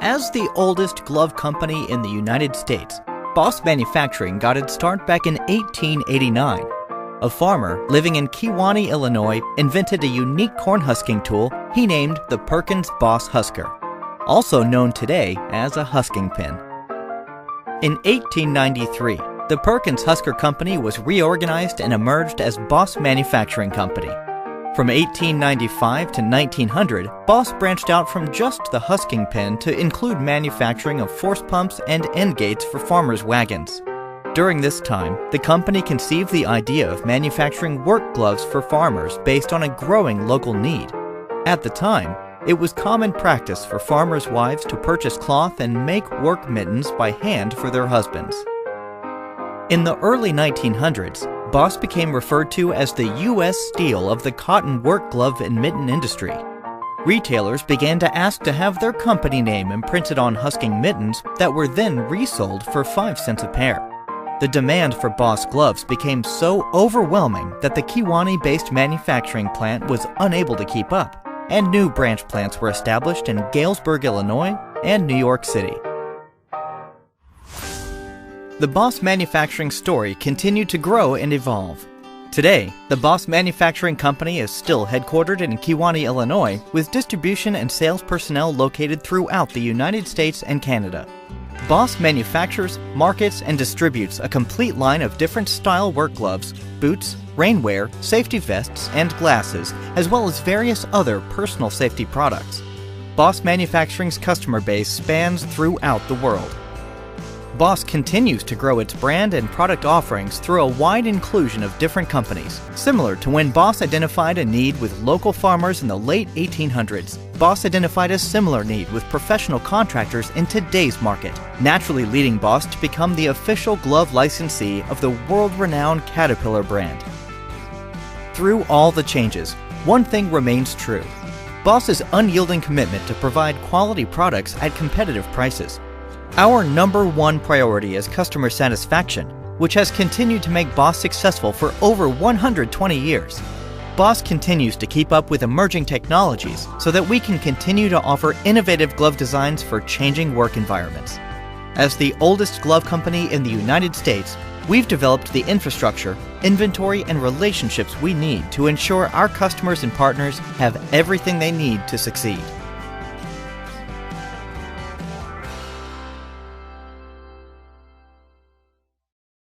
As the oldest glove company in the United States, Boss Manufacturing got its start back in 1889. A farmer living in Kewanee, Illinois, invented a unique corn husking tool he named the Perkins Boss Husker, also known today as a husking pin. In 1893, the Perkins Husker Company was reorganized and emerged as Boss Manufacturing Company. From 1895 to 1900, Boss branched out from just the husking pin to include manufacturing of force pumps and end gates for farmers' wagons. During this time, the company conceived the idea of manufacturing work gloves for farmers based on a growing local need. At the time, it was common practice for farmers' wives to purchase cloth and make work mittens by hand for their husbands. In the early 1900s, Boss became referred to as the U.S. Steel of the cotton work glove and mitten industry. Retailers began to ask to have their company name imprinted on husking mittens that were then resold for 5 cents a pair. The demand for Boss gloves became so overwhelming that the Kewanee-based manufacturing plant was unable to keep up, and new branch plants were established in Galesburg, Illinois, and New York City. The Boss Manufacturing story continued to grow and evolve. Today, the Boss Manufacturing Company is still headquartered in Kewanee, Illinois, with distribution and sales personnel located throughout the United States and Canada. Boss manufactures, markets, and distributes a complete line of different style work gloves, boots, rainwear, safety vests, and glasses, as well as various other personal safety products. Boss Manufacturing's customer base spans throughout the world. Boss continues to grow its brand and product offerings through a wide inclusion of different companies. Similar to when Boss identified a need with local farmers in the late 1800s, Boss identified a similar need with professional contractors in today's market, naturally leading Boss to become the official glove licensee of the world-renowned Caterpillar brand. Through all the changes, one thing remains true: Boss's unyielding commitment to provide quality products at competitive prices. Our #1 priority is customer satisfaction, which has continued to make Boss successful for over 120 years. Boss continues to keep up with emerging technologies so that we can continue to offer innovative glove designs for changing work environments. As the oldest glove company in the United States, we've developed the infrastructure, inventory, and relationships we need to ensure our customers and partners have everything they need to succeed.